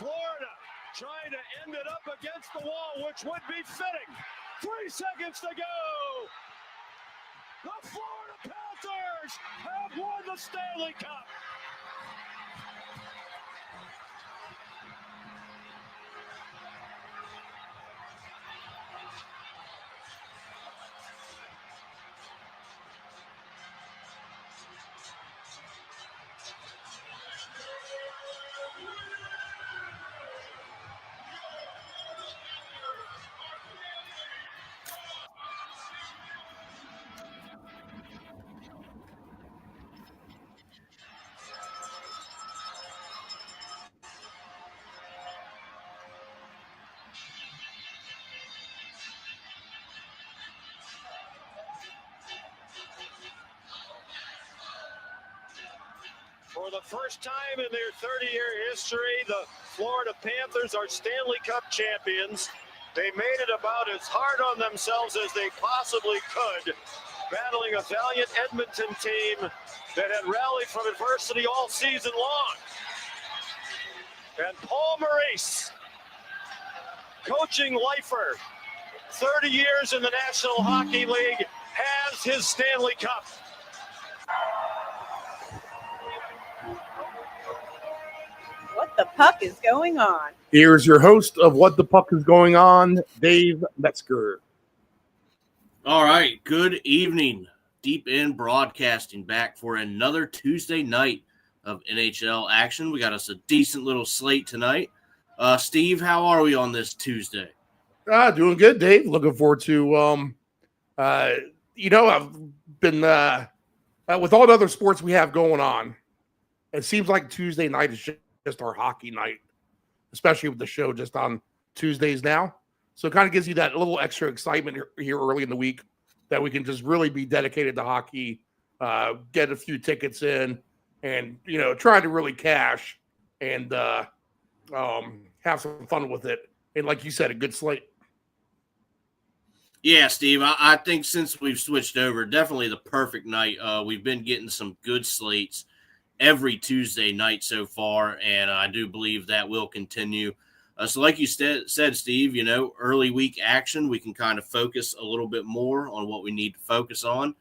Florida trying to end it up against the wall, which would be fitting. 3 seconds to go. The Florida Panthers have won the Stanley Cup. For the first time in their 30-year history, the Florida Panthers are Stanley Cup champions. They made it about as hard on themselves as they possibly could, battling a valiant Edmonton team that had rallied from adversity all season long. And Paul Maurice, coaching lifer, 30 years in the National Hockey League, has his Stanley Cup. What the puck is going on? Here's your host of What the Puck is Going On, Dave Metzger. All right, good evening. Deep in broadcasting back for another Tuesday night of NHL action. We got us a decent little slate tonight. Steve, how are we on this Tuesday? Doing good, Dave. Looking forward to, I've been, with all the other sports we have going on, it seems like Tuesday night is just our hockey night, especially with the show just on Tuesdays now. So it kind of gives you that little extra excitement here early in the week that we can just really be dedicated to hockey, get a few tickets in, and, try to really cash and have some fun with it. And like you said, a good slate. Yeah, Steve, I think since we've switched over, definitely the perfect night. We've been getting some good slates every Tuesday night so far, and I do believe that will continue. So like you said, Steve, early week action, we can kind of focus a little bit more on what we need to focus on.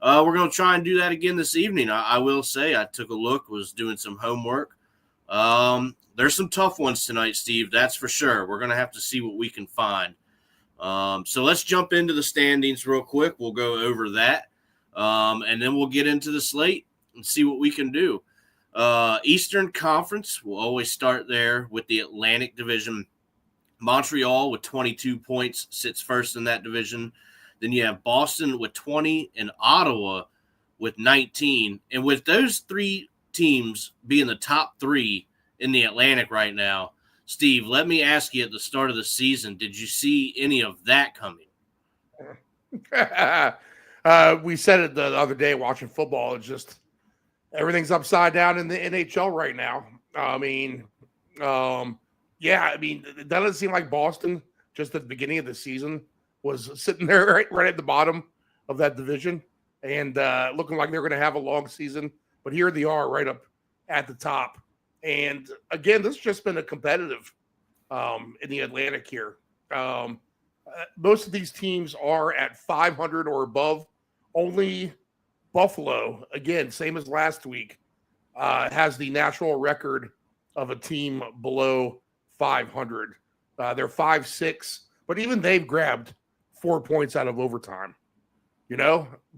We're going to try and do that again this evening. I will say I took a look, was doing some homework. There's some tough ones tonight, Steve, that's for sure. We're going to have to see what we can find. So let's jump into the standings real quick. We'll go over that, and then we'll get into the slate and see what we can do. Eastern Conference, we'll always start there with the Atlantic Division. Montreal with 22 points sits first in that division. Then you have Boston with 20 and Ottawa with 19. And with those three teams being the top three in the Atlantic right now, Steve, let me ask you at the start of the season, did you see any of that coming? We said it the other day watching football. It's just everything's upside down in the NHL right now. It doesn't seem like Boston, just at the beginning of the season, was sitting there right at the bottom of that division and looking like they're going to have a long season. But here they are right up at the top. And again, this has just been a competitive in the Atlantic here. Most of these teams are at 500 or above. Only Buffalo, again, same as last week, has the national record of a team below 500. They're 5-6, but even they've grabbed 4 points out of overtime.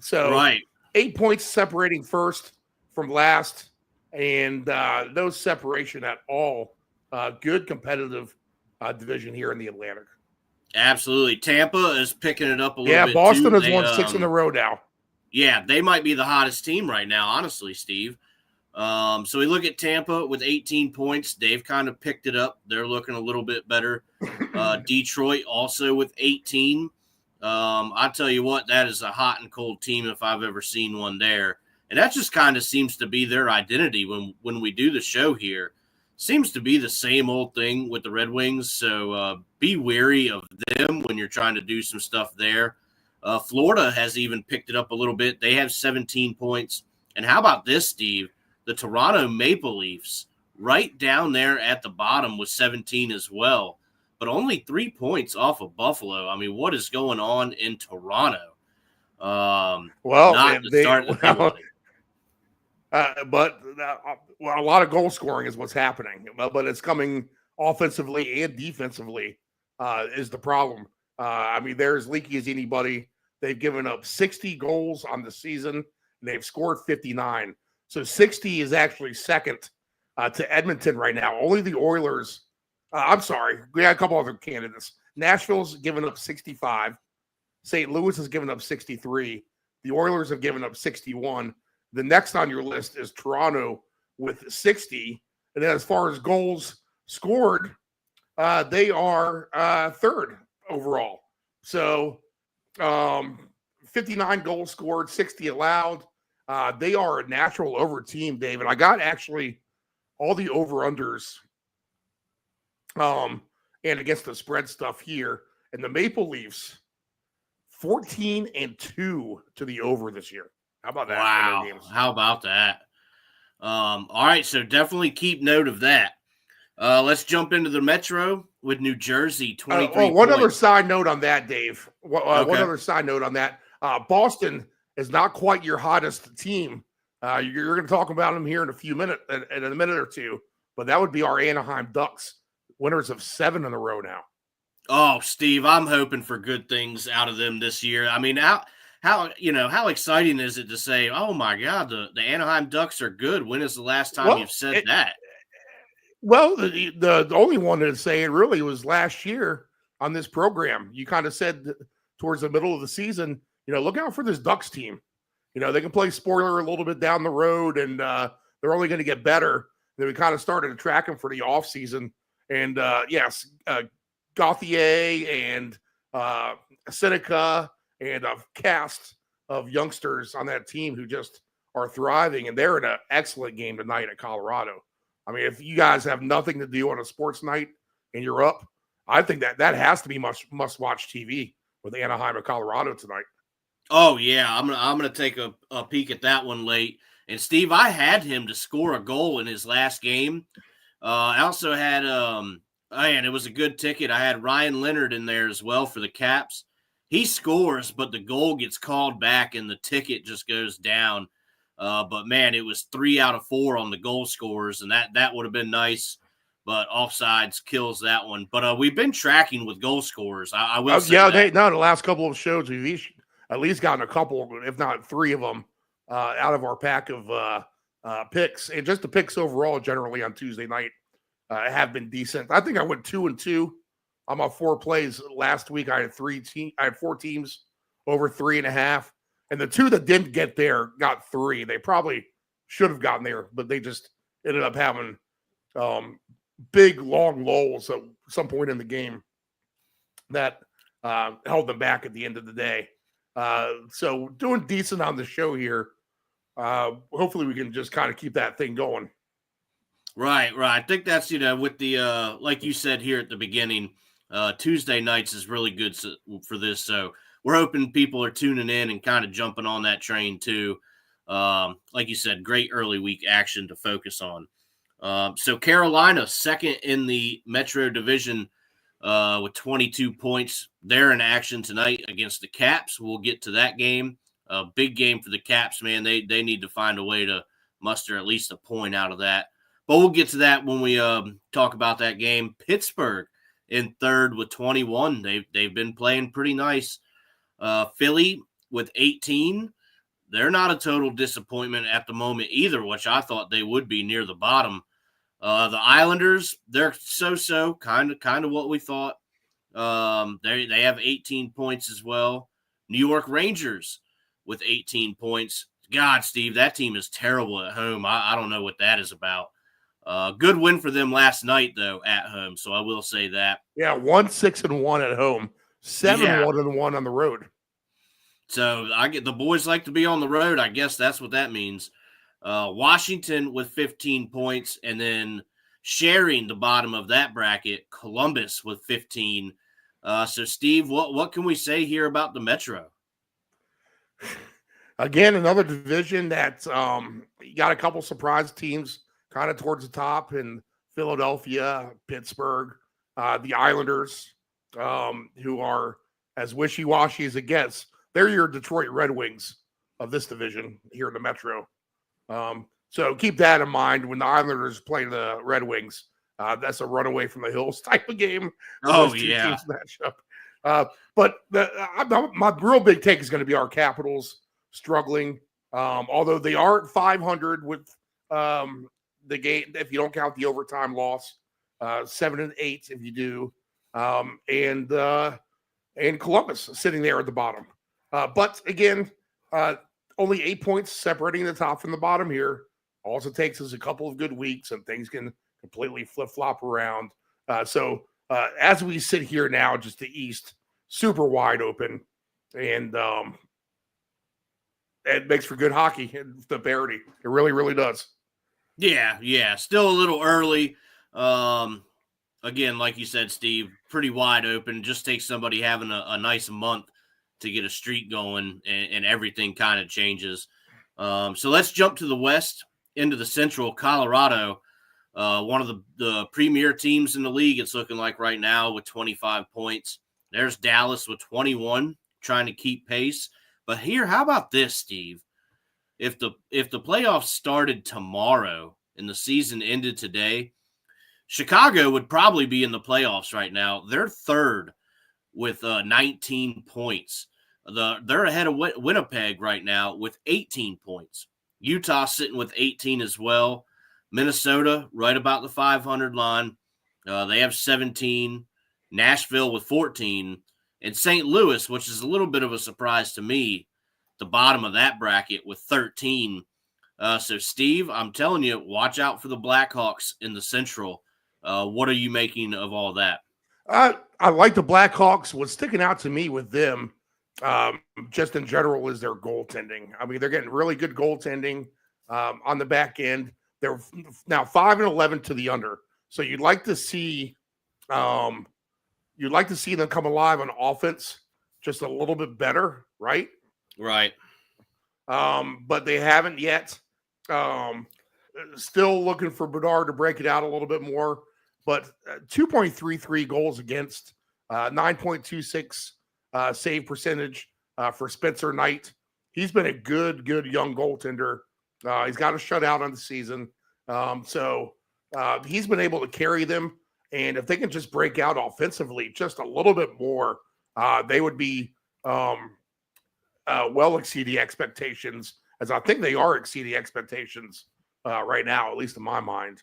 So right. 8 points separating first from last, and no separation at all. Good competitive division here in the Atlantic. Absolutely. Tampa is picking it up a little bit. Yeah, Boston too. has won 6 in a row now. Yeah, they might be the hottest team right now, honestly, Steve. So we look at Tampa with 18 points. They've kind of picked it up. They're looking a little bit better. Detroit also with 18. I tell you what, that is a hot and cold team if I've ever seen one there. And that just kind of seems to be their identity when we do the show here. Seems to be the same old thing with the Red Wings. So be wary of them when you're trying to do some stuff there. Florida has even picked it up a little bit. They have 17 points. And how about this, Steve? The Toronto Maple Leafs right down there at the bottom with 17 as well, but only 3 points off of Buffalo. I mean, what is going on in Toronto? Well, Not the start that they wanted. But a lot of goal scoring is what's happening. But it's coming offensively and defensively is the problem. I mean, they're as leaky as anybody. They've given up 60 goals on the season, and they've scored 59. So 60 is actually second to Edmonton right now. Only the Oilers. I'm sorry. We got a couple other candidates. Nashville's given up 65. St. Louis has given up 63. The Oilers have given up 61. The next on your list is Toronto with 60. And then as far as goals scored, they are third overall. So 59 goals scored, 60 allowed. They are a natural over team, David. I got actually all the over-unders and against the spread stuff here. And the Maple Leafs, 14-2 to the over this year. How about that? Wow. How about that? All right, so definitely keep note of that. Let's jump into the Metro with New Jersey, 23 one points. other side note on that, Dave. One other side note on that. Boston is not quite your hottest team. You're going to talk about them here in a minute or two, but that would be our Anaheim Ducks, winners of 7 in a row now. Oh, Steve, I'm hoping for good things out of them this year. I mean, how exciting is it to say, oh my God, the Anaheim Ducks are good? When is the last time you've said that? Well, the only one to say it really was last year on this program. You kind of said towards the middle of the season, look out for this Ducks team. They can play spoiler a little bit down the road, and they're only going to get better. And then we kind of started to track them for the offseason. And yes, Gauthier and Seneca and a cast of youngsters on that team who just are thriving, and they're in an excellent game tonight at Colorado. I mean, if you guys have nothing to do on a sports night and you're up, I think that has to be must-watch TV with Anaheim and Colorado tonight. Oh yeah, I'm gonna take a peek at that one late. And Steve, I had him to score a goal in his last game. I also had and it was a good ticket. I had Ryan Leonard in there as well for the Caps. He scores, but the goal gets called back and the ticket just goes down. But man, it was 3 out of 4 on the goal scorers, and that would have been nice. But offsides kills that one. But we've been tracking with goal scorers. I will say that. The last couple of shows we've at least gotten a couple, if not 3 of them, out of our pack of picks. And just the picks overall, generally on Tuesday night, have been decent. I think I went 2-2 on my 4 plays last week. I had 4 teams over 3.5. And the 2 that didn't get there got 3. They probably should have gotten there, but they just ended up having big, long lulls at some point in the game that held them back at the end of the day. So doing decent on the show here. Hopefully we can just kind of keep that thing going. Right. I think that's, with the, like you said here at the beginning, Tuesday nights is really good for this. So we're hoping people are tuning in and kind of jumping on that train too. Like you said, great early week action to focus on. So Carolina, second in the Metro Division with 22 points. They're in action tonight against the Caps. We'll get to that game. A big game for the Caps, man. They need to find a way to muster at least a point out of that. But we'll get to that when we talk about that game. Pittsburgh in third with 21. They've been playing pretty nice. Philly with 18. They're not a total disappointment at the moment either, which I thought they would be near the bottom. The Islanders, they're so kind of what we thought. They have 18 points as well. New York Rangers with 18 points. God, Steve, that team is terrible at home. I don't know what that is about. Good win for them last night, though, at home. So I will say that. Yeah, 1-6-1 at home, 7-1-1 on the road. So the boys like to be on the road. I guess that's what that means. Washington with 15 points, and then sharing the bottom of that bracket, Columbus with 15. So, Steve, what can we say here about the Metro? Again, another division that you got a couple surprise teams kind of towards the top, and Philadelphia, Pittsburgh, the Islanders, who are as wishy-washy as it gets. They're your Detroit Red Wings of this division here in the Metro. So keep that in mind when the Islanders play the Red Wings. That's a runaway from the hills type of game. Oh, Those two yeah. teams match up. But my real big take is going to be our Capitals struggling. Although they are at 500 with the game, if you don't count the overtime loss, 7-8 if you do, and Columbus sitting there at the bottom. But again, only 8 points separating the top from the bottom here. All it takes is a couple of good weeks, and things can completely flip-flop around. So as we sit here now, just the East, super wide open, and it makes for good hockey, the parity. It really, really does. Yeah. Still a little early. Again, like you said, Steve, pretty wide open. Just takes somebody having a nice month to get a streak going, and everything kind of changes. So let's jump to the West, into the Central. Colorado, one of the premier teams in the league, it's looking like right now, with 25 points. There's Dallas with 21, trying to keep pace. But here, how about this, Steve? If the playoffs started tomorrow and the season ended today, Chicago would probably be in the playoffs right now. They're third with 19 points. They're ahead of Winnipeg right now with 18 points. Utah sitting with 18 as well. Minnesota right about the 500 line. They have 17. Nashville with 14. And St. Louis, which is a little bit of a surprise to me, the bottom of that bracket with 13. So, Steve, I'm telling you, watch out for the Blackhawks in the Central. What are you making of all that? I like the Blackhawks. What's sticking out to me with them, just in general, is their goaltending. I mean, they're getting really good goaltending on the back end. They're now 5-11 to the under. So you'd like to see them come alive on offense just a little bit better, right? Right. But they haven't yet. Still looking for Bedard to break it out a little bit more. But 2.33 goals against, 9.26 save percentage for Spencer Knight. He's been a good young goaltender. He's got a shutout on the season. So he's been able to carry them. And if they can just break out offensively just a little bit more, they would be well exceeding expectations, as I think they are exceeding expectations right now, at least in my mind.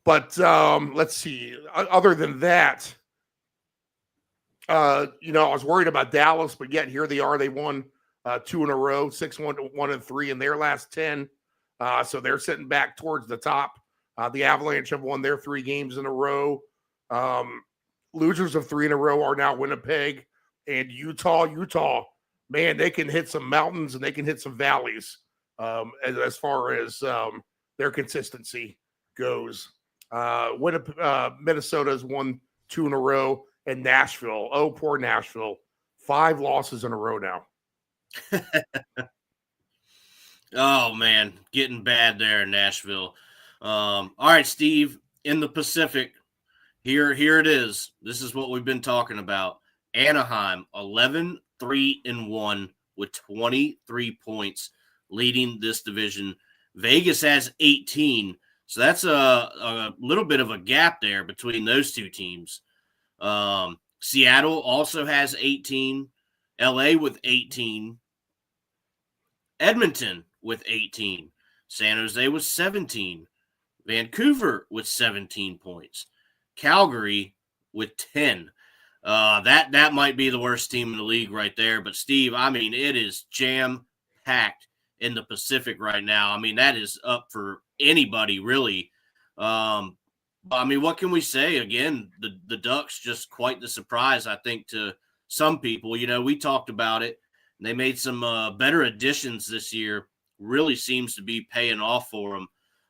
But let's see. Other than that, I was worried about Dallas, but yet here they are. They won 2 in a row, 6-1-1-3 in their last 10. So they're sitting back towards the top. The Avalanche have won their 3 games in a row. Losers of 3 in a row are now Winnipeg and Utah. Utah, man, they can hit some mountains and they can hit some valleys as far as their consistency goes. Minnesota has won 2 in a row, and Nashville. Oh, poor Nashville. 5 losses in a row now. Oh, man, getting bad there in Nashville. All right, Steve, in the Pacific, here it is. This is what we've been talking about. Anaheim, 11-3-1 with 23 points, leading this division. Vegas has 18. So that's a little bit of a gap there between those two teams. Seattle also has 18. LA with 18. Edmonton with 18. San Jose with 17. Vancouver with 17 points. Calgary with 10. That might be the worst team in the league right there. But, Steve, I mean, it is jam-packed in the Pacific right now. I mean, that is up for anybody, really. I mean, what can we say? Again, the Ducks, just quite the surprise, I think, to some people. We talked about it. They made some better additions this year. Really seems to be paying off for them.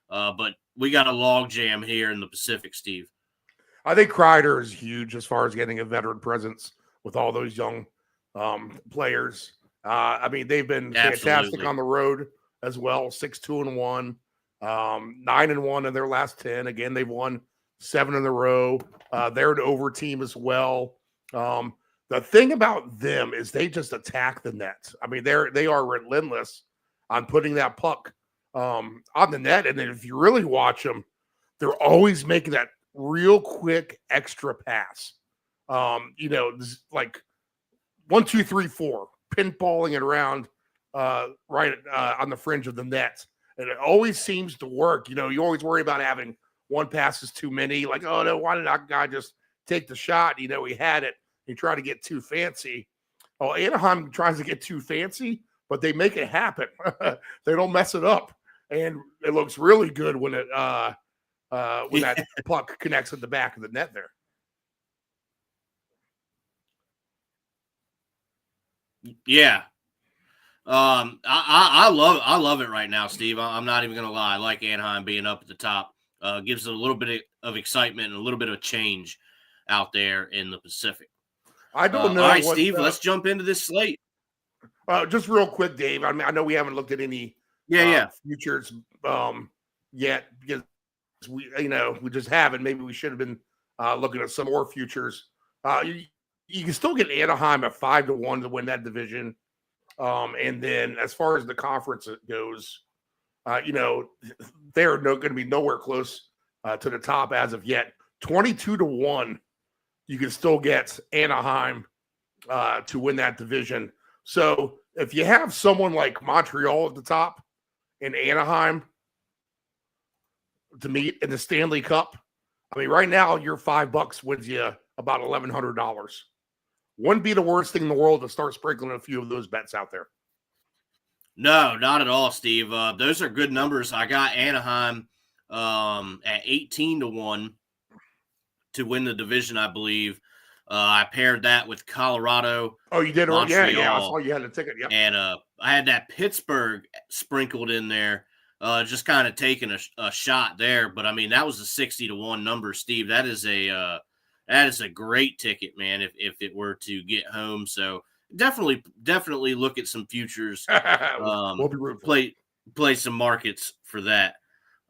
But we got a log jam here in the Pacific, Steve. I think Kreider is huge as far as getting a veteran presence with all those young players. I mean, they've been fantastic on the road as well, 6-2-1. 9-1 in their last 10. Again, they've won 7 in a row. They're an over team as well. The thing about them is they just attack the net. I mean, they are relentless on putting that puck on the net. And then if you really watch them, they're always making that real quick extra pass. Like 1, 2, 3, 4, pinballing it around right on the fringe of the net. And it always seems to work. You always worry about having one pass is too many. Like, oh, no, why did that guy just take the shot? He had it. He tried to get too fancy. Oh, Anaheim tries to get too fancy, but they make it happen. They don't mess it up. And it looks really good when that puck connects at the back of the net there. Yeah. I love it right now, Steve. I'm not even gonna lie. I like Anaheim being up at the top. Gives it a little bit of excitement and a little bit of change out there in the Pacific. I don't know. All right, Steve, let's jump into this slate. Just real quick, Dave. I mean, I know we haven't looked at any futures yet because we just haven't. Maybe we should have been looking at some more futures. You can still get Anaheim at 5-1 to win that division. And then as far as the conference goes, they're going to be nowhere close to the top as of yet. 22-1, you can still get Anaheim to win that division. So if you have someone like Montreal at the top and Anaheim to meet in the Stanley Cup, I mean, right now your $5 wins you about $1,100. Wouldn't be the worst thing in the world to start sprinkling a few of those bets out there. No, not at all, Steve. Those are good numbers. I got Anaheim at 18-1 to win the division, I believe. I paired that with Colorado. Oh, you did? Yeah. I saw you had a ticket. Yep. And I had that Pittsburgh sprinkled in there, just kind of taking a shot there. But, I mean, that was a 60-1 number, Steve. That is a great ticket, man, if it were to get home. So definitely look at some futures. We'll be rooting. Play some markets for that.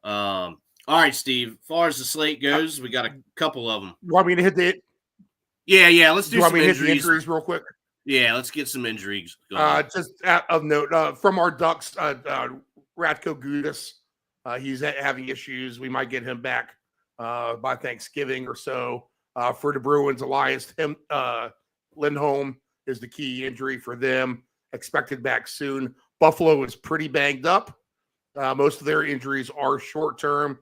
All right, Steve. As far as the slate goes, we got a couple of them. You want me to hit the Yeah, let's do some injuries real quick? Yeah, let's get some injuries going. Just of note, from our Ducks, Ratko Gudas, he's having issues. We might get him back by Thanksgiving or so. For the Bruins, Elias Lindholm is the key injury for them, expected back soon. Buffalo is pretty banged up. Most of their injuries are short-term.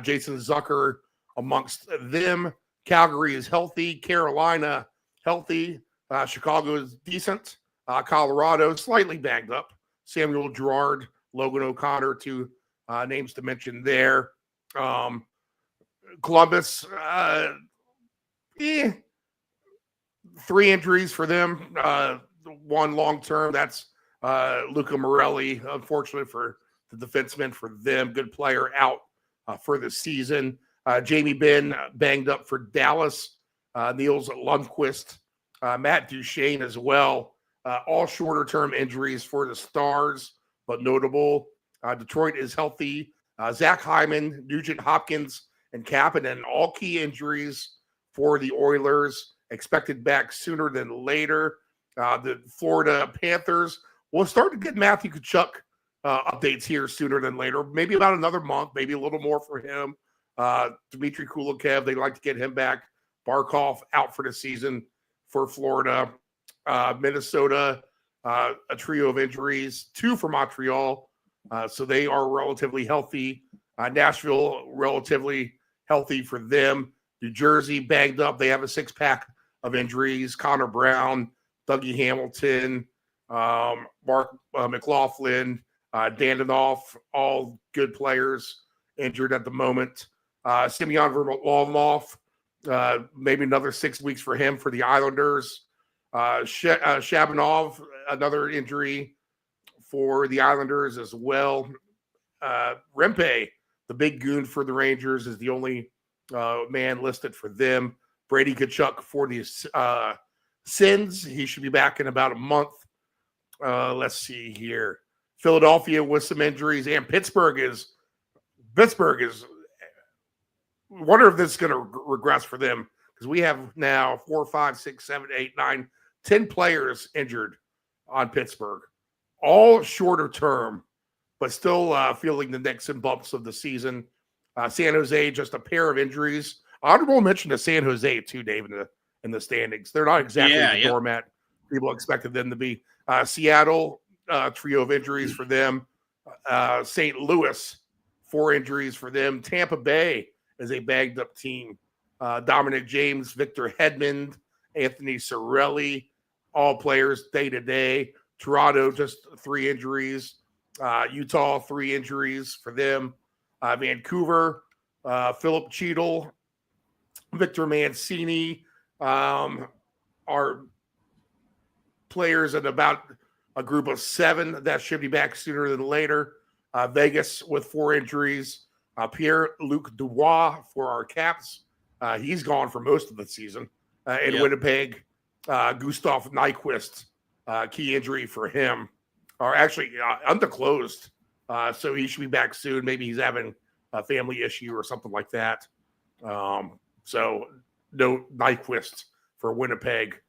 Jason Zucker amongst them. Calgary is healthy. Carolina, healthy. Chicago is decent. Colorado, slightly banged up. Samuel Girard, Logan O'Connor, two names to mention there. Columbus, 3 injuries for them. One long-term, that's Luca Morelli, unfortunately for the defenseman for them. Good player out for the season. Jamie Benn banged up for Dallas. Niels Lundqvist, Matt Duchene as well. All shorter-term injuries for the Stars, but notable. Detroit is healthy. Zach Hyman, Nugent Hopkins, and Kapanen, all key injuries for the Oilers, expected back sooner than later. The Florida Panthers will start to get Matthew Tkachuk updates here sooner than later. Maybe about another month, maybe a little more for him. Dmitry Kulikev, they'd like to get him back. Barkov out for the season for Florida. Minnesota, a trio of injuries, 2 for Montreal. So they are relatively healthy. Nashville, relatively healthy for them. New Jersey, banged up. They have a 6-pack of injuries. Connor Brown, Dougie Hamilton, Mark McLaughlin, Dandinoff, all good players injured at the moment. Semyon Varlamov, maybe another 6 weeks for him for the Islanders. Shabanov, another injury for the Islanders as well. Rempe, the big goon for the Rangers, is the only man listed for them. Brady Tkachuk for the Sens. He should be back in about a month. Let's see here. Philadelphia with some injuries, and Pittsburgh is Pittsburgh is – wonder if this is going to regress for them because we have now 4, 5, 6, 7, 8, 9, 10 players injured on Pittsburgh, all shorter term, but still feeling the nicks and bumps of the season. San Jose, just a pair of injuries. Honorable mention to San Jose too, Dave, in the standings. They're not exactly the doormat people expected them to be. Seattle, trio of injuries for them. St. Louis, 4 injuries for them. Tampa Bay is a bagged up team. Dominic James, Victor Hedman, Anthony Cirelli, all players day to day. Toronto, just 3 injuries. Utah, 3 injuries for them. Vancouver, Philip Cheadle, Victor Mancini are players in about a group of 7 that should be back sooner than later. Vegas with 4 injuries. Pierre-Luc Dubois for our Caps. He's gone for most of the season. In Winnipeg, Gustav Nyquist, key injury for him. Or actually undisclosed. So he should be back soon. Maybe he's having a family issue or something like that. So no Nyquist for Winnipeg.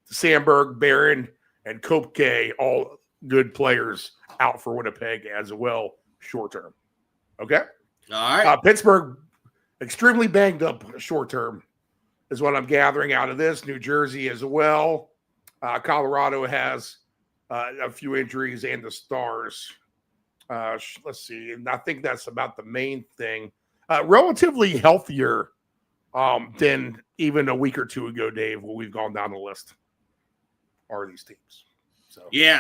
Sandberg, Barron, and Kopke, all good players out for Winnipeg as well, short term. Okay? All right. Pittsburgh, extremely banged up short term is what I'm gathering out of this. New Jersey as well. Colorado has a few injuries and the Stars. Let's see. And I think that's about the main thing. Relatively healthier than even a week or two ago, Dave, when we've gone down the list are these teams.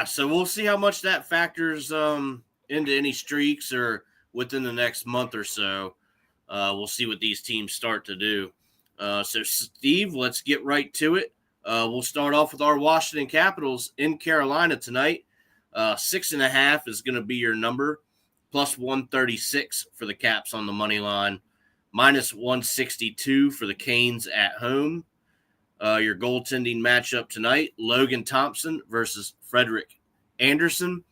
So we'll see how much that factors into any streaks or within the next month or so. We'll see what these teams start to do. So, Steve, let's get right to it. We'll start off with our Washington Capitals in Carolina tonight. 6.5 is going to be your number, plus 136 for the Caps on the money line, minus 162 for the Canes at home. Your goaltending matchup tonight, Logan Thompson versus Frederik Andersen.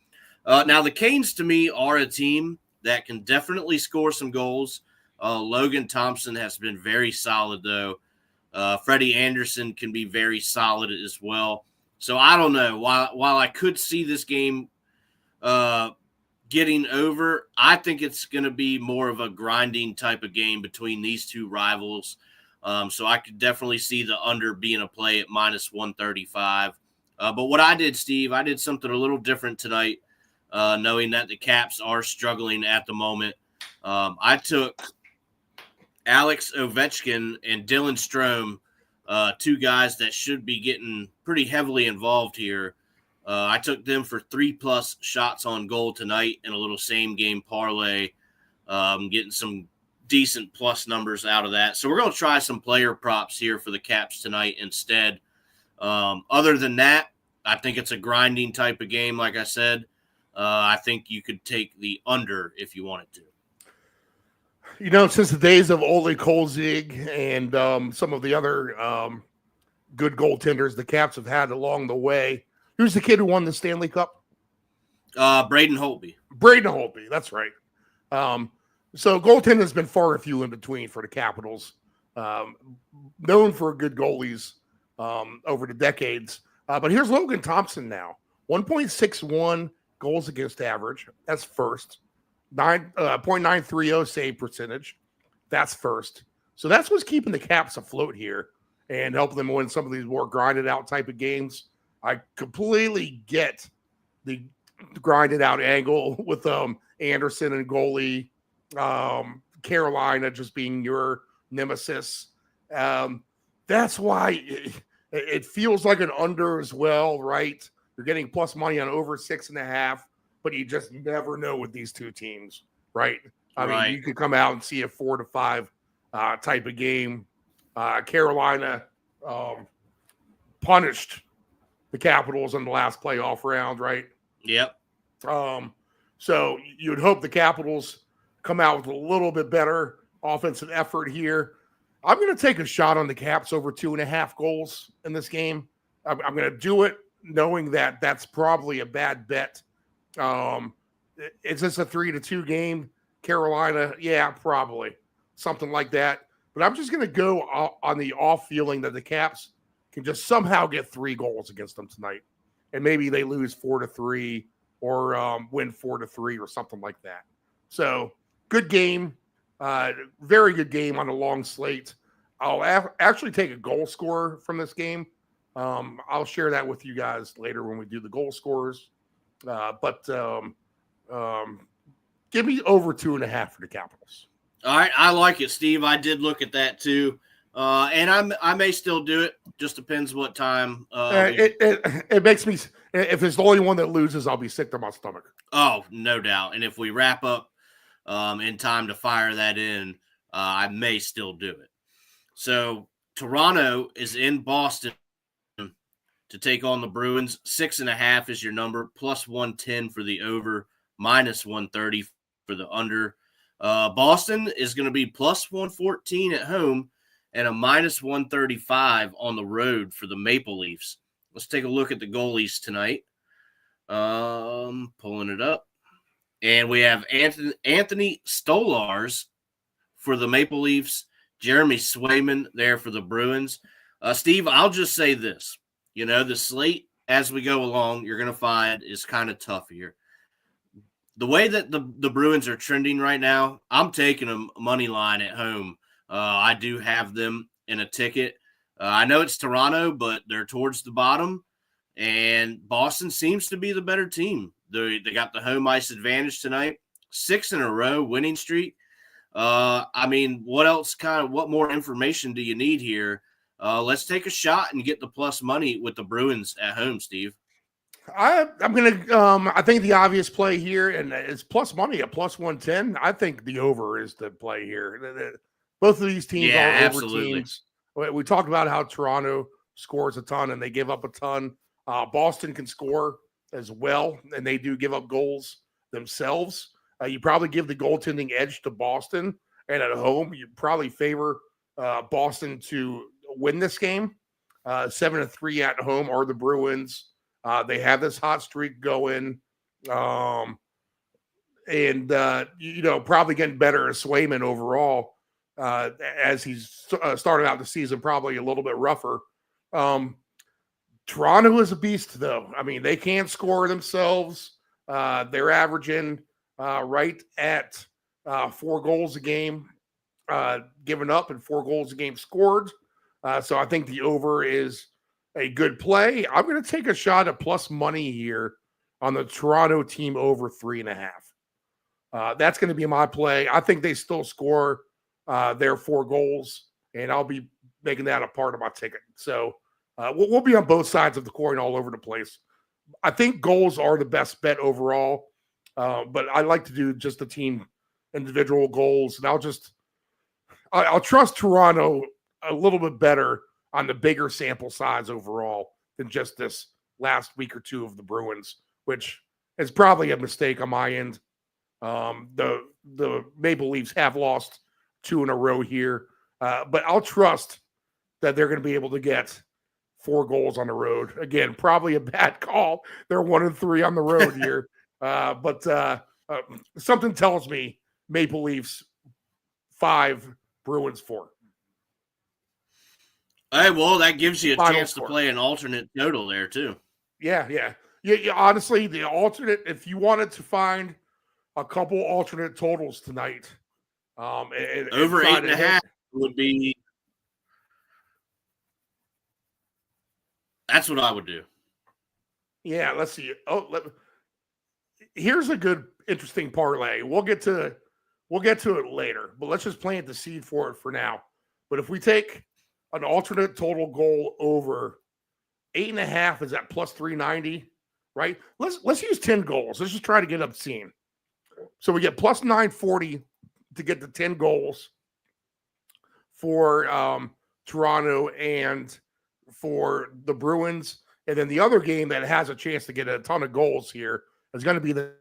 Now, the Canes, to me, are a team that can definitely score some goals. Logan Thompson has been very solid, though. Freddie Andersen can be very solid as well. So I don't know. While I could see this game getting over, I think it's going to be more of a grinding type of game between these two rivals. So I could definitely see the under being a play at minus 135. But what I did, Steve, I did something a little different tonight, knowing that the Caps are struggling at the moment. I took Alex Ovechkin and Dylan Strome, 2 guys that should be getting pretty heavily involved here. I took them for 3+ shots on goal tonight in a little same game parlay, getting some decent plus numbers out of that. So we're going to try some player props here for the Caps tonight instead. Other than that, I think it's a grinding type of game. Like I said, I think you could take the under if you wanted to. You know, since the days of Ole Kolzig and some of the other good goaltenders the Caps have had along the way, who's the kid who won the Stanley Cup? Braden Holtby. Braden Holtby, that's right. So goaltending has been far and few in between for the Capitals. Known for good goalies over the decades. But here's Logan Thompson now. 1.61 goals against average. That's first. 0.930 save percentage. That's first. So that's what's keeping the Caps afloat here and helping them win some of these more grinded out type of games. I completely get the grinded out angle with Andersen and goalie, Carolina just being your nemesis. That's why it feels like an under as well, right? You're getting plus money on over 6.5. But you just never know with these two teams, right? I mean, you could come out and see a 4-5 type of game. Carolina punished the Capitals in the last playoff round, right? Yep. So you'd hope the Capitals come out with a little bit better offensive effort here. I'm going to take a shot on the Caps over 2.5 goals in this game. I'm going to do it knowing that that's probably a bad bet. It's just a 3-2 game. Carolina, yeah, probably something like that. But I'm just going to go on the off feeling that the Caps can just somehow get 3 goals against them tonight, and maybe they lose 4-3 or win 4-3 or something like that. So good game, very good game on a long slate. I'll actually take a goal scorer from this game. I'll share that with you guys later when we do the goal scorers. But give me over 2.5 for the Capitals. All right, I like it, Steve. I did look at that too, and I may still do it. Just depends what time. It makes me. If it's the only one that loses, I'll be sick to my stomach. Oh, no doubt. And if we wrap up in time to fire that in, I may still do it. So Toronto is in Boston to take on the Bruins. 6.5 is your number, plus 110 for the over, minus 130 for the under. Boston is going to be plus 114 at home and a minus 135 on the road for the Maple Leafs. Let's take a look at the goalies tonight. Pulling it up. And we have Anthony Stolars for the Maple Leafs, Jeremy Swayman there for the Bruins. Steve, I'll just say this. You know, the slate as we go along, you're going to find is kind of tough here. The way that the Bruins are trending right now, I'm taking them money line at home. I do have them in a ticket. I know it's Toronto, but they're towards the bottom, and Boston seems to be the better team. They got the home ice advantage tonight, 6 in a row winning streak. I mean, what more information do you need here? Let's take a shot and get the plus money with the Bruins at home, Steve. I'm gonna. I think the obvious play here, and it's plus money at plus 110. I think the over is the play here. Both of these teams are over absolutely. teams. We talked about how Toronto scores a ton and they give up a ton. Boston can score as well, and they do give up goals themselves. You probably give the goaltending edge to Boston, and at home you probably favor Boston to win this game. 7-3 at home are the Bruins. They have this hot streak going, and probably getting better as Swayman overall as he's started out the season, probably a little bit rougher. Toronto is a beast, though. I mean, they can't score themselves. They're averaging right at 4 goals a game given up and 4 goals a game scored. So I think the over is a good play. I'm going to take a shot at plus money here on the Toronto team over 3.5. That's going to be my play. I think they still score their 4 goals, and I'll be making that a part of my ticket. So we'll be on both sides of the coin all over the place. I think goals are the best bet overall, but I like to do just the team individual goals, and I'll trust Toronto a little bit better on the bigger sample size overall than just this last week or two of the Bruins, which is probably a mistake on my end. The Maple Leafs have lost 2 in a row here, but I'll trust that they're going to be able to get 4 goals on the road. Again, probably a bad call. They're 1-3 on the road here, but something tells me Maple Leafs 5, Bruins 4. Hey, well, that gives you a Final chance score. to play an alternate total there, too. Yeah. Honestly, the alternate, if you wanted to find a couple alternate totals tonight, over 8.5 would be. That's what I would do. Yeah, let's see. Here's a good, interesting parlay. We'll get to it later, but let's just plant the seed for it for now. But if we take an alternate total goal over 8.5 is at plus 390, right? Let's use 10 goals. Let's just try to get obscene. So we get plus 940 to get the 10 goals for Toronto and for the Bruins. And then the other game that has a chance to get a ton of goals here is going to be the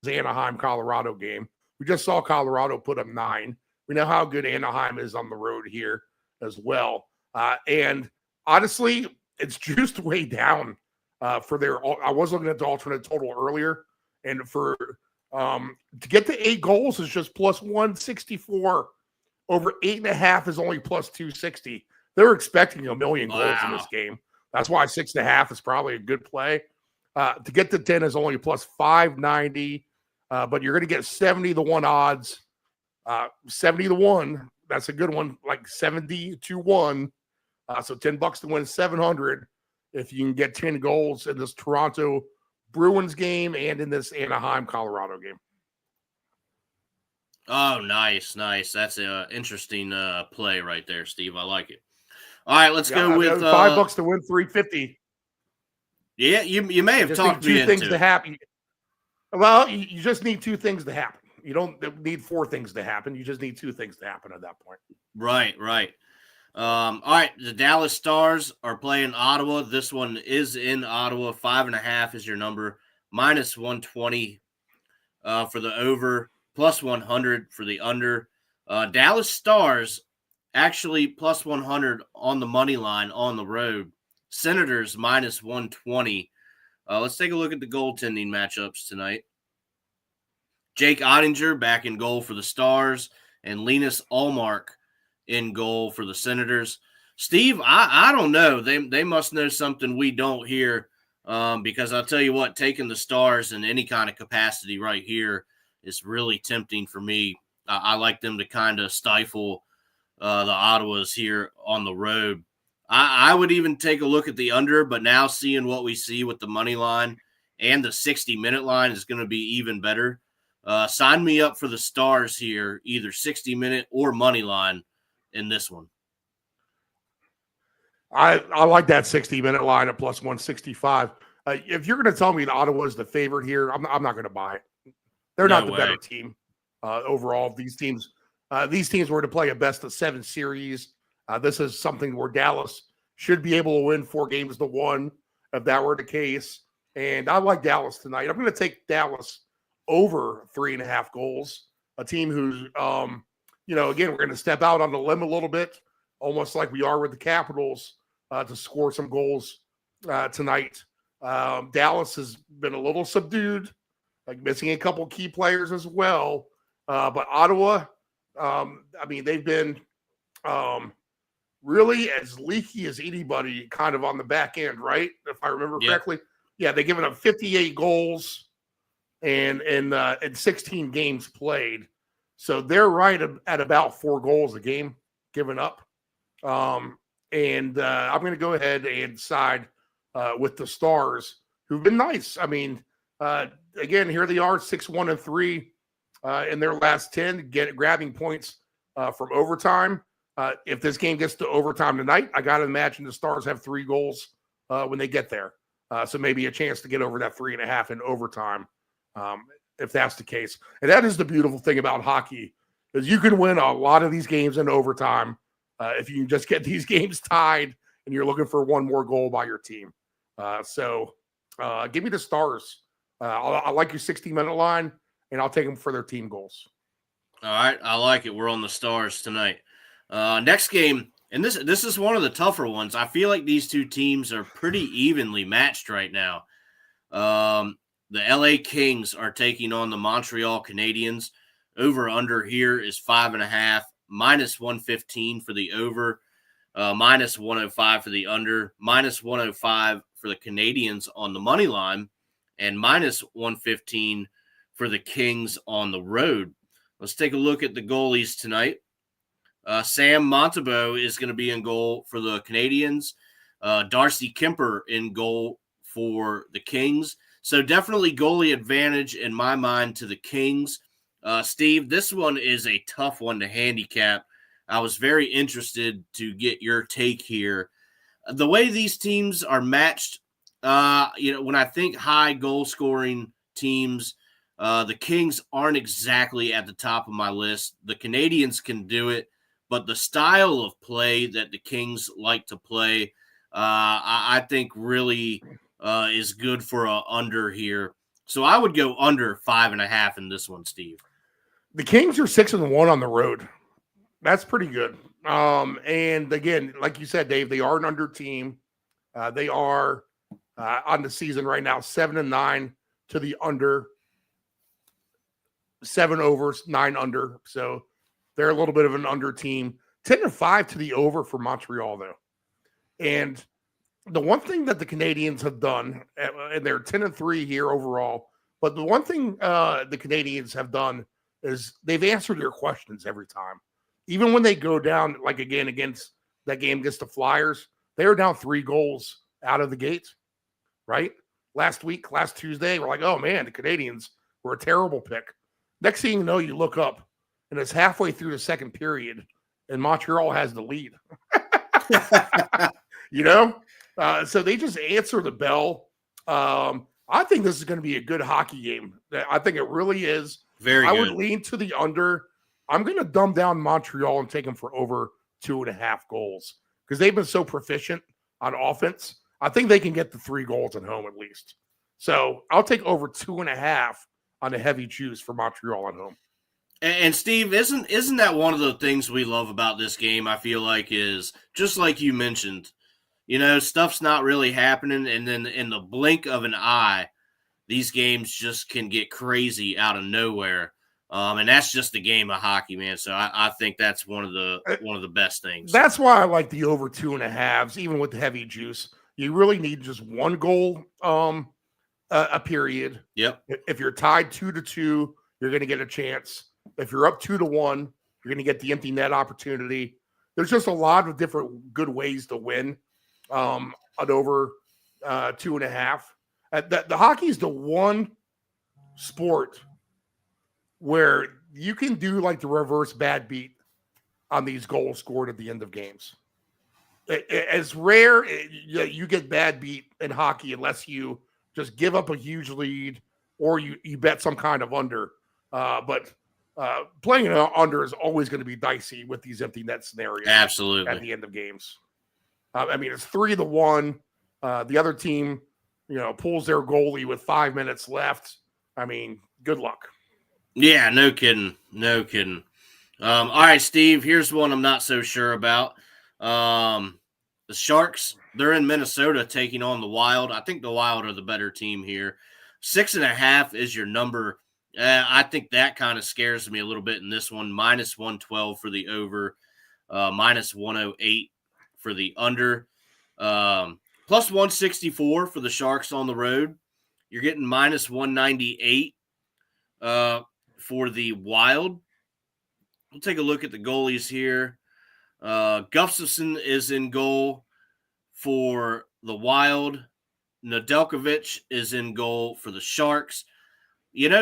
Anaheim-Colorado game. We just saw Colorado put up 9. We know how good Anaheim is on the road here as well. And honestly, it's juiced way down for their – I was looking at the alternate total earlier, and for To get to 8 goals is just plus 164. Over 8.5 is only plus 260. They're expecting a million goals in this game. That's why 6.5 is probably a good play. To get to 10 is only plus 590, but you're going to get 70-1 odds. 70-1, that's a good one, like 70-1. So $10 to win 700 if you can get 10 goals in this Toronto Bruins game and in this Anaheim, Colorado game. Oh, nice. That's an interesting play right there, Steve. I like it. All right, let's go with $5 to win 350. Yeah, you may have talked me two things into to it. happen. Well, you just need 2 things to happen. You don't need 4 things to happen. You just need 2 things to happen at that point. Right. All right, the Dallas Stars are playing Ottawa. This one is in Ottawa. 5.5 is your number. Minus 120 for the over. Plus 100 for the under. Dallas Stars actually plus 100 on the money line on the road. Senators minus 120. Let's take a look at the goaltending matchups tonight. Jake Ottinger back in goal for the Stars, and Linus Ullmark in goal for the Senators. Steve, I don't know. They must know something we don't here, because I'll tell you what, taking the Stars in any kind of capacity right here is really tempting for me. I like them to kind of stifle the Ottawas here on the road. I would even take a look at the under, but now seeing what we see with the money line and the 60-minute line is going to be even better. Sign me up for the Stars here, either 60-minute or money line in this one. I like that 60-minute line at plus 165. If you're going to tell me that Ottawa is the favorite here, I'm not going to buy it. They're not the better team overall. These teams were to play a best-of-7 series. This is something where Dallas should be able to win 4-1 if that were the case. And I like Dallas tonight. I'm going to take Dallas over 3.5 goals. A team who's, again, we're going to step out on the limb a little bit, almost like we are with the Capitals, to score some goals tonight. Dallas has been a little subdued, like missing a couple key players as well. But Ottawa, they've been really as leaky as anybody kind of on the back end, right? If I remember correctly. Yeah, they've given up 58 goals and 16 games played. So they're right at about 4 goals a game given up. I'm going to go ahead and side with the Stars, who've been nice. Again, here they are, 6-1-3 in their last 10, grabbing points from overtime. If this game gets to overtime tonight, I got to imagine the Stars have 3 goals when they get there. So maybe a chance to get over that 3.5 in overtime, if that's the case. And that is the beautiful thing about hockey, is you can win a lot of these games in overtime if you can just get these games tied and you're looking for one more goal by your team. So give me the Stars. I like your 60-minute line, and I'll take them for their team goals. All right, I like it. We're on the Stars tonight. Next game, and this is one of the tougher ones. I feel like these two teams are pretty evenly matched right now. The LA Kings are taking on the Montreal Canadiens. Over under here is 5.5, minus 115 for the over, minus 105 for the under, minus 105 for the Canadiens on the money line, and minus 115 for the Kings on the road. Let's take a look at the goalies tonight. Sam Montembeault is going to be in goal for the Canadiens. Darcy Kemper in goal for the Kings. So definitely goalie advantage in my mind to the Kings. Steve, this one is a tough one to handicap. I was very interested to get your take here. The way these teams are matched, when I think high goal scoring teams, the Kings aren't exactly at the top of my list. The Canadiens can do it, but the style of play that the Kings like to play, I think really is good for a under here. So I would go under 5.5 in this one, Steve. The Kings are 6-1 on the road. That's pretty good. And again, like you said, Dave, they are an under team. They are on the season right now 7-9 to the under. 7 overs, 9 under. So they're a little bit of an under team. 10-5 to the over for Montreal, though. And the one thing that the Canadians have done, and they're 10-3 here overall, but the one thing the Canadians have done is they've answered their questions every time. Even when they go down, like again against that game against the Flyers, they were down 3 goals out of the gate, right? Last Tuesday, we're like, oh man, the Canadians were a terrible pick. Next thing you know, you look up, and it's halfway through the second period, and Montreal has the lead. So they just answer the bell. I think this is going to be a good hockey game. I think it really is. Very good. I would lean to the under. I'm going to dumb down Montreal and take them for over 2.5 goals because they've been so proficient on offense. I think they can get the 3 goals at home at least. So I'll take over 2.5 on the heavy juice for Montreal at home. And Steve, isn't that one of the things we love about this game? I feel like is just like you mentioned, stuff's not really happening, and then in the blink of an eye, these games just can get crazy out of nowhere. And that's just the game of hockey, man. So I think that's one of the best things. That's why I like the over 2.5s, even with the heavy juice. You really need just 1 goal a period. Yep. If you're tied 2-2, you're going to get a chance. If you're up 2-1, you're going to get the empty net opportunity. There's just a lot of different good ways to win at over 2.5. The hockey is the one sport where you can do like the reverse bad beat on these goals scored at the end of games. It's rare you get bad beat in hockey unless you just give up a huge lead or you bet some kind of under. But playing an under is always going to be dicey with these empty net scenarios. Absolutely. At the end of games. It's 3-1. The other team, pulls their goalie with 5 minutes left. Good luck. Yeah, no kidding. No kidding. All right, Steve, here's one I'm not so sure about. The Sharks, they're in Minnesota taking on the Wild. I think the Wild are the better team here. 6.5 is your number. I think that kind of scares me a little bit in this one. -112 for the over, -108 for the under, +164 for the Sharks on the road. You're getting -198 for the Wild. We'll take a look at the goalies here. Gustafsson is in goal for the Wild. Nedeljkovic is in goal for the Sharks.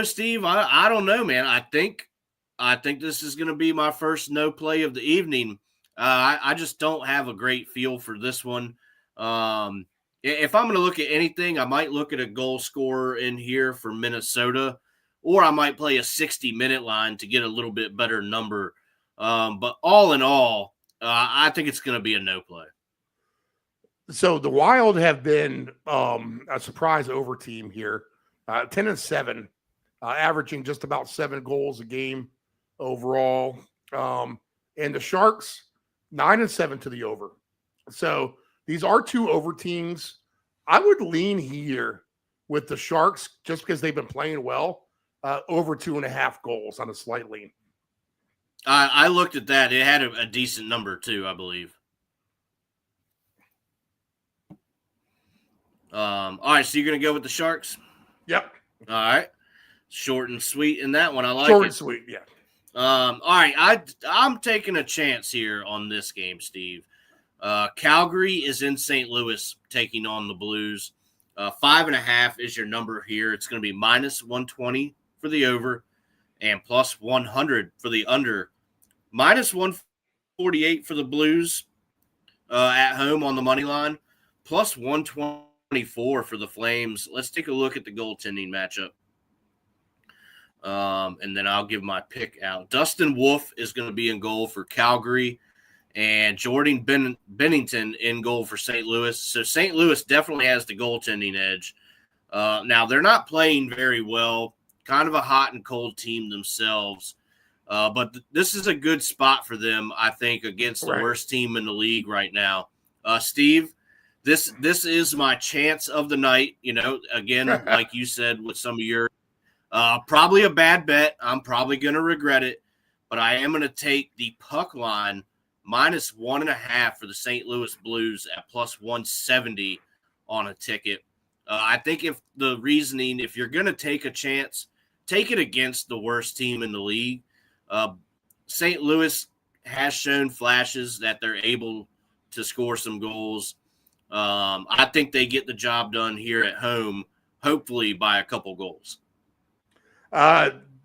Steve, I don't know, man. I think this is going to be my first no play of the evening. I just don't have a great feel for this one. If I'm going to look at anything, I might look at a goal scorer in here for Minnesota, or I might play a 60-minute line to get a little bit better number. But all in all, I think it's going to be a no play. So the Wild have been a surprise over team here, 10-7, averaging just about 7 goals a game overall. And the Sharks, 9-7 to the over. So these are 2 over teams. I would lean here with the Sharks just because they've been playing well, over 2.5 goals on a slight lean. I looked at that. It had a decent number too, I believe. All right, so you're going to go with the Sharks? Yep. All right. Short and sweet in that one. I like Short it. and sweet, yeah. All right, I'm taking a chance here on this game, Steve. Calgary is in St. Louis taking on the Blues. 5.5 is your number here. It's going to be -120 for the over and +100 for the under. -148 for the Blues at home on the money line. +124 for the Flames. Let's take a look at the goaltending matchup. And then I'll give my pick out. Dustin Wolf is going to be in goal for Calgary, and Jordan Bennington in goal for St. Louis. So St. Louis definitely has the goaltending edge. Now, they're not playing very well, kind of a hot and cold team themselves. But this is a good spot for them, I think, against the worst team in the league right now. Steve, this is my chance of the night. Again, like you said, with some of your Probably a bad bet. I'm probably going to regret it, but I am going to take the puck line -1.5 for the St. Louis Blues at +170 on a ticket. I think if you're going to take a chance, take it against the worst team in the league. St. Louis has shown flashes that they're able to score some goals. I think they get the job done here at home, hopefully by a couple goals.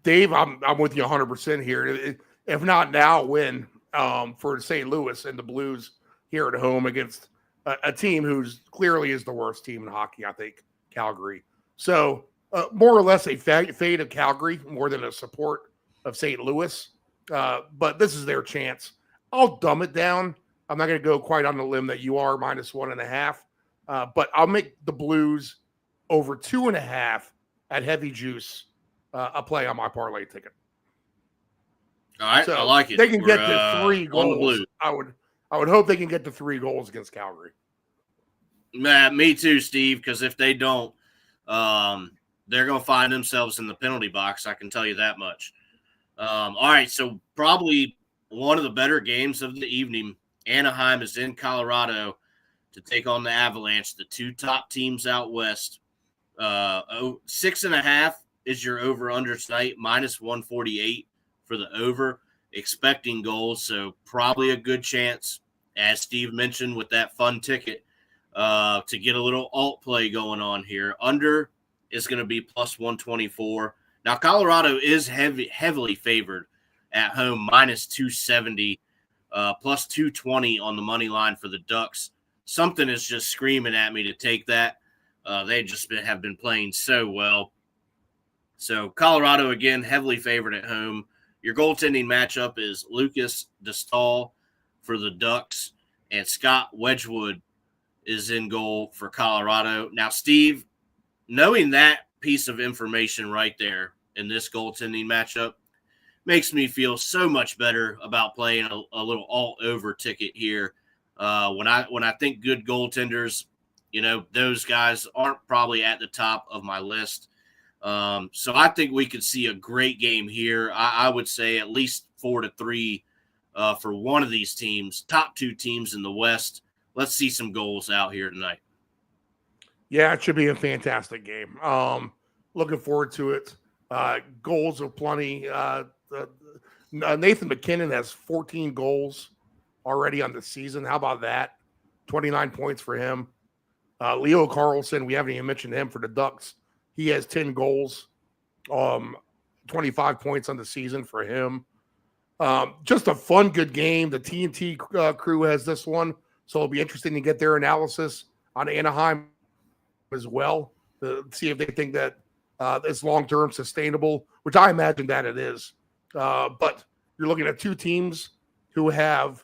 Dave, I'm with you 100% here. If not now, when for St. Louis and the Blues here at home against a team who's clearly is the worst team in hockey, I think, Calgary. So more or less a fade of Calgary more than a support of St. Louis. But this is their chance. I'll dumb it down. I'm not going to go quite on the limb that you are -1.5. But I'll make the Blues over 2.5 at heavy juice a play on my parlay ticket. All right, so I like it. They can get to 3 goals. On the Blues. I would hope they can get to 3 goals against Calgary. Me too, Steve, because if they don't, they're going to find themselves in the penalty box. I can tell you that much. All right, so probably one of the better games of the evening. Anaheim is in Colorado to take on the Avalanche, the 2 top teams out west. 6.5 is your over-under tonight, -148 for the over, expecting goals. So probably a good chance, as Steve mentioned, with that fun ticket, to get a little alt play going on here. Under is going to be +124. Now, Colorado is heavily favored at home, -270, +220 on the money line for the Ducks. Something is just screaming at me to take that. They just have been playing so well. So Colorado, again, heavily favored at home. Your goaltending matchup is Lucas Destahl for the Ducks, and Scott Wedgwood is in goal for Colorado. Now, Steve, knowing that piece of information right there in this goaltending matchup makes me feel so much better about playing a little alt over ticket here. When I think good goaltenders, those guys aren't probably at the top of my list. So I think we could see a great game here. I would say at least 4-3 for one of these teams, top 2 teams in the West. Let's see some goals out here tonight. Yeah, it should be a fantastic game. Looking forward to it. Goals are plenty. Nathan McKinnon has 14 goals already on the season. How about that? 29 points for him. Leo Carlson, we haven't even mentioned him for the Ducks. He has 10 goals, 25 points on the season for him. Just a fun, good game. The TNT crew has this one, so it'll be interesting to get their analysis on Anaheim as well to see if they think that it's long-term sustainable, which I imagine that it is. But you're looking at 2 teams who have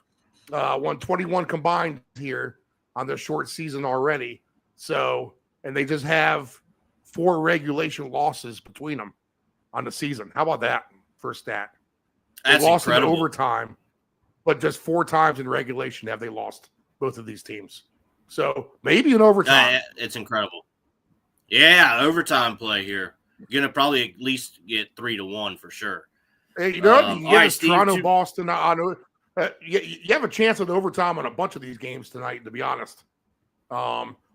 won 21 combined here on their short season already. So, and they just have 4 regulation losses between them on the season. How about that for a stat? They lost incredible. In overtime, but just 4 times in regulation have they lost, both of these teams. So maybe in overtime. It's incredible. Yeah, overtime play here. You're going to probably at least get 3-1 for sure. Hey, you can get Toronto, Boston. You have a chance at overtime on a bunch of these games tonight, to be honest.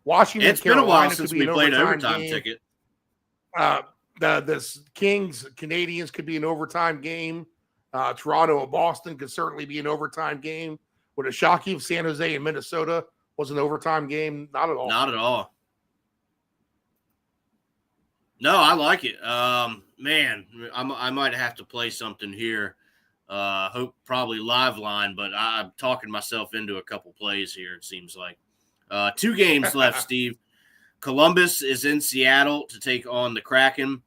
Washington, it's been a while since we played an overtime ticket. The Kings, Canadians could be an overtime game. Toronto and Boston could certainly be an overtime game. Would it shock you if San Jose and Minnesota was an overtime game? Not at all. Not at all. No, I like it. Man, I might have to play something here. Hope probably live line, but I'm talking myself into a couple plays here, it seems like. 2 games left, Steve. Columbus is in Seattle to take on the Kraken.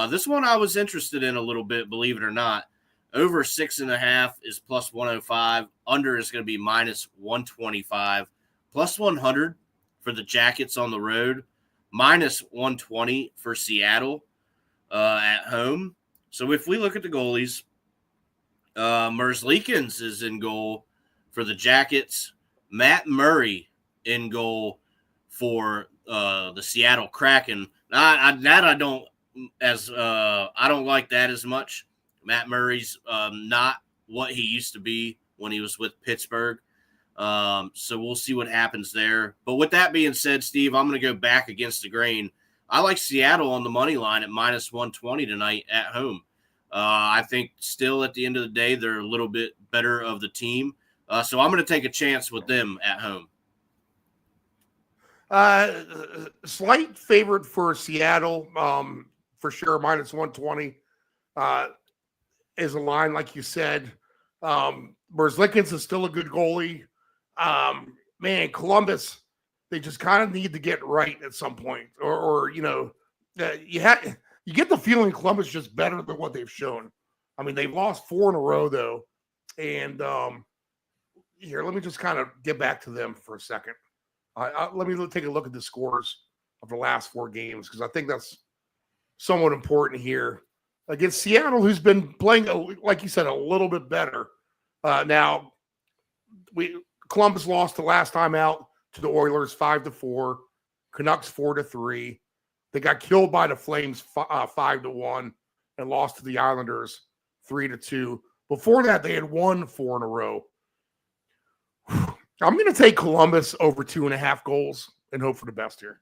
This one I was interested in a little bit, believe it or not. Over 6.5 is +105. Under is going to be -125. +100 for the Jackets on the road. -120 for Seattle at home. So if we look at the goalies, Merzlikins is in goal for the Jackets. Matt Murray in goal for the Seattle Kraken. I don't I don't like that as much. Matt Murray's not what he used to be when he was with Pittsburgh. So we'll see what happens there. But with that being said, Steve, I'm going to go back against the grain. I like Seattle on the money line at minus 120 tonight at home. I think still at the end of the day, they're a little bit better of the team. So I'm going to take a chance with them at home. Slight favorite for Seattle, for sure, minus 120 is a line, like you said. Merzlikins is still a good goalie. Man, Columbus, they just kind of need to get right at some point, or you get the feeling Columbus is just better than what they've shown. I mean, they've lost 4 in a row though, and here, let me just kind of get back to them for a second. Let me take a look at the scores of the last 4 games, because I think that's somewhat important here against Seattle, who's been playing, like you said, a little bit better. Now, Columbus lost the last time out to the Oilers 5-4, Canucks 4-3. They got killed by the Flames 5-1 and lost to the Islanders 3-2. Before that, they had won 4 in a row. I'm going to take Columbus over 2.5 goals and hope for the best here.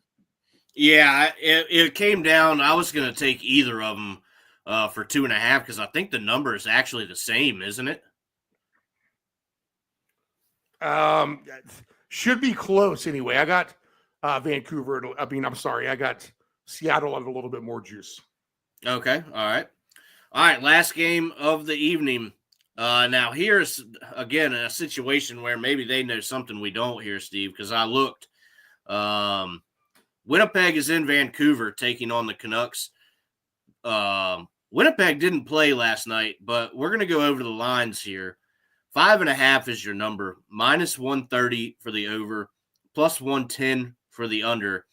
Yeah, it came down. I was going to take either of them for 2.5 because I think the number is actually the same, isn't it? Should be close anyway. I got Vancouver. I got Seattle at a little bit more juice. Okay. All right. Last game of the evening. Now here's again a situation where maybe they know something we don't here, Steve, because I looked. Winnipeg is in Vancouver taking on the Canucks. Winnipeg didn't play last night, but we're going to go over the lines here. 5.5 is your number, minus 130 for the over, plus 110 for the under,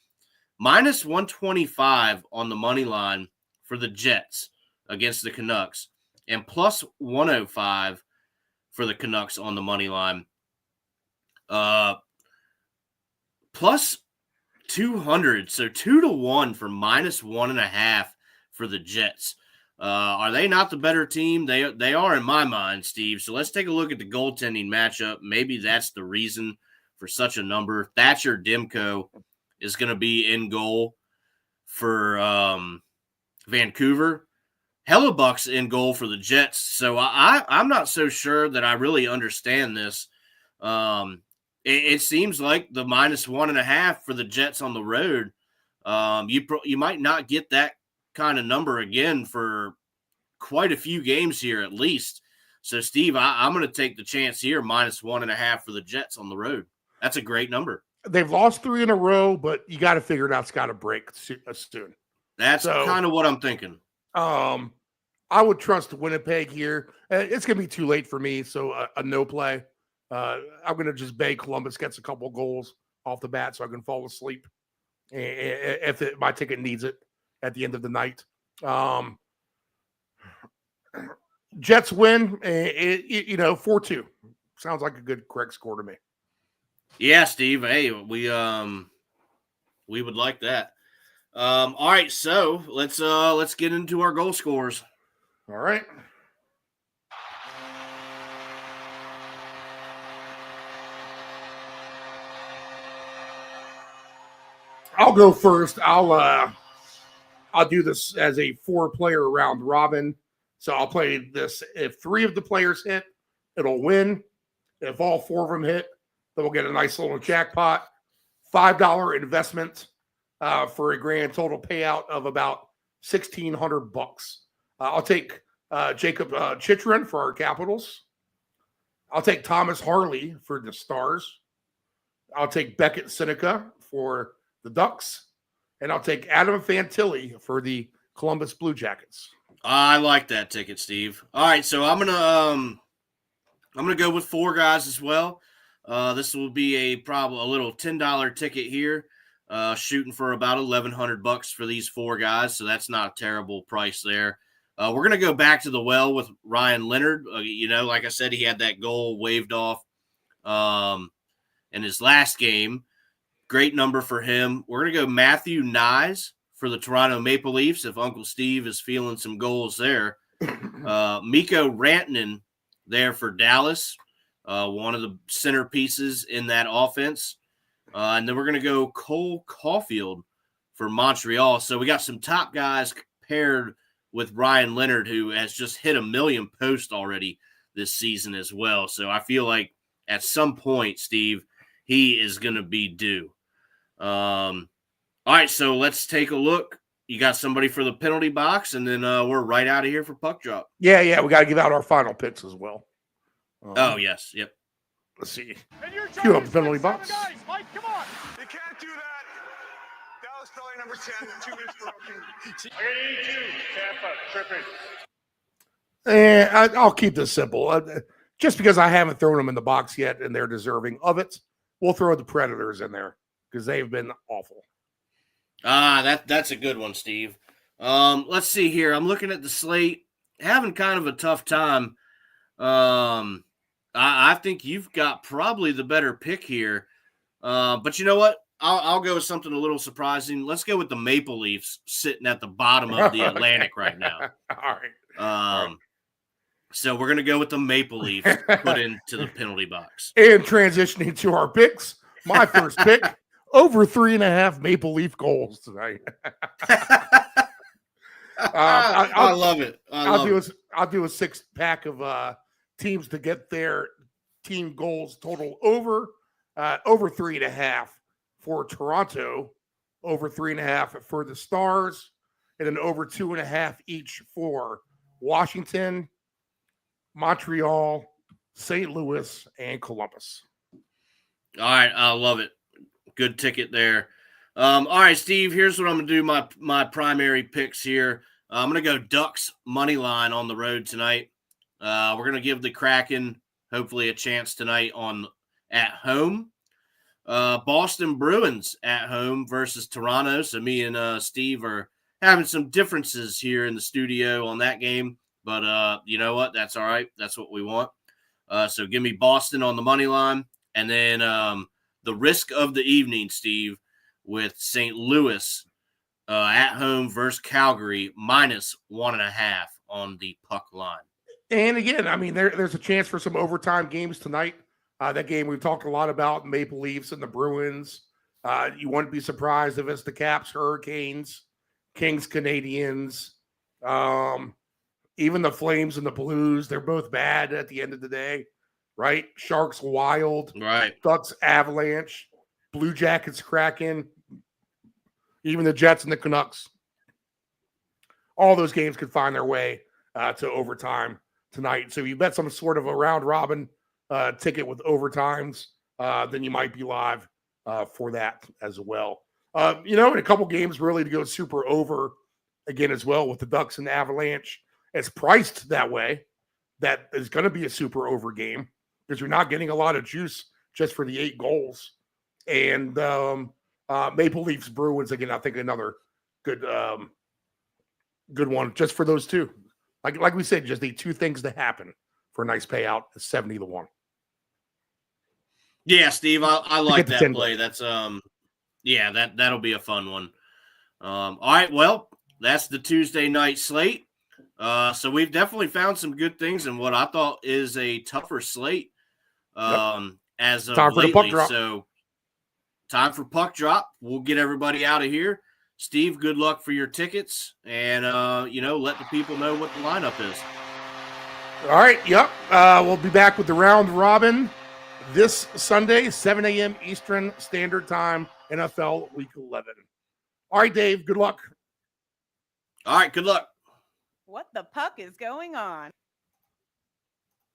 minus 125 on the money line for the Jets against the Canucks, and plus 105 for the Canucks on the money line. Plus 200, so 2-1 for minus 1.5 for the Jets. Are they not the better team? They are in my mind, Steve. So let's take a look at the goaltending matchup. Maybe that's the reason for such a number. Thatcher Demko is going to be in goal for Vancouver. Hellebuck's in goal for the Jets. So I'm not so sure that I really understand this. It seems like the minus 1.5 for the Jets on the road. You might not get that kind of number again for quite a few games here at least. So, Steve, I'm going to take the chance here, minus 1.5 for the Jets on the road. That's a great number. They've lost 3 in a row, but you got to figure it out. It's got to break soon. That's kind of what I'm thinking. I would trust Winnipeg here. It's going to be too late for me, so a no play. I'm going to just beg Columbus gets a couple goals off the bat so I can fall asleep if my ticket needs it at the end of the night. Jets win, 4-2. Sounds like a good, correct score to me. Yeah, Steve. Hey, we would like that. All right, so let's get into our goal scores. All right. I'll go first. I'll do this as a 4-player round robin. So I'll play this. If 3 of the players hit, it'll win. If all 4 of them hit, then we'll get a nice little jackpot. $5 investment for a grand total payout of about $1,600. I'll take Jacob Chychrun for our Capitals. I'll take Thomas Harley for the Stars. I'll take Beckett Seneca for the Ducks. And I'll take Adam Fantilli for the Columbus Blue Jackets. I like that ticket, Steve. All right, so I'm gonna go with 4 guys as well. This will be probably a little $10 ticket here, shooting for about $1,100 for these 4 guys. So that's not a terrible price there. We're gonna go back to the well with Ryan Leonard. Like I said, he had that goal waved off in his last game. Great number for him. We're gonna go Matthew Nyes for the Toronto Maple Leafs if Uncle Steve is feeling some goals there. Mikko Rantanen there for Dallas, one of the centerpieces in that offense. And then we're going to go Cole Caulfield for Montreal. So we got some top guys paired with Ryan Leonard, who has just hit 1 million posts already this season as well. So I feel like at some point, Steve, he is going to be due. All right, so let's take a look. You got somebody for the penalty box, and then we're right out of here for puck drop. Yeah. We got to give out our final picks as well. Oh, yes. Yep. Let's see. Cue up the penalty box. Guys, Mike, come on. You can't do that. That was probably number 10. 2 minutes for opening. I got 82. Tampa, tripping. And I'll keep this simple. Just because I haven't thrown them in the box yet and they're deserving of it, we'll throw the Predators in there because they've been awful. That's a good one, Steve. Let's see here. I'm looking at the slate, having kind of a tough time. I think you've got probably the better pick here. But you know what? I'll go with something a little surprising. Let's go with the Maple Leafs sitting at the bottom of the Atlantic right now. All right. So we're going to go with the Maple Leafs put into the penalty box. And transitioning to our picks, my first pick, over 3.5 Maple Leaf goals tonight. I love it. I'll do a 6-pack of teams to get their team goals total over 3.5 for Toronto, over 3.5 for the Stars, and then over 2.5 each for Washington, Montreal, St. Louis, and Columbus. All right, I love it. Good ticket there. All right, Steve, here's what I'm going to do my primary picks here. I'm going to go Ducks money line on the road tonight. We're going to give the Kraken hopefully a chance tonight at home. Boston Bruins at home versus Toronto. So me and Steve are having some differences here in the studio on that game. But you know what? That's all right. That's what we want. So give me Boston on the money line. And then the risk of the evening, Steve, with St. Louis at home versus Calgary, -1.5 on the puck line. And again, I mean, there's a chance for some overtime games tonight. That game we've talked a lot about, Maple Leafs and the Bruins. You wouldn't be surprised if it's the Caps, Hurricanes, Kings, Canadiens, even the Flames and the Blues. They're both bad at the end of the day, right? Sharks, Wild, right? Ducks, Avalanche, Blue Jackets, Kraken, even the Jets and the Canucks. All those games could find their way to overtime tonight. So you bet some sort of a round robin ticket with overtimes, then you might be live for that as well. In a couple games really to go super over again as well with the Ducks and the Avalanche. It's priced that way. That is going to be a super over game because you're not getting a lot of juice just for the 8 goals. And Maple Leafs Bruins again, I think another good one just for those two. Like we said, just need 2 things to happen for a nice payout. 70-1. Yeah, Steve, I like that play. That's that'll be a fun one. All right, well, that's the Tuesday night slate. So we've definitely found some good things in what I thought is a tougher slate as of time lately. for the puck drop. So time for puck drop. We'll get everybody out of here. Steve, good luck for your tickets, and let the people know what the lineup is. All right, yep. We'll be back with the round robin this Sunday, 7 a.m. Eastern Standard Time, NFL Week 11. All right, Dave, good luck. All right, good luck. What the puck is going on?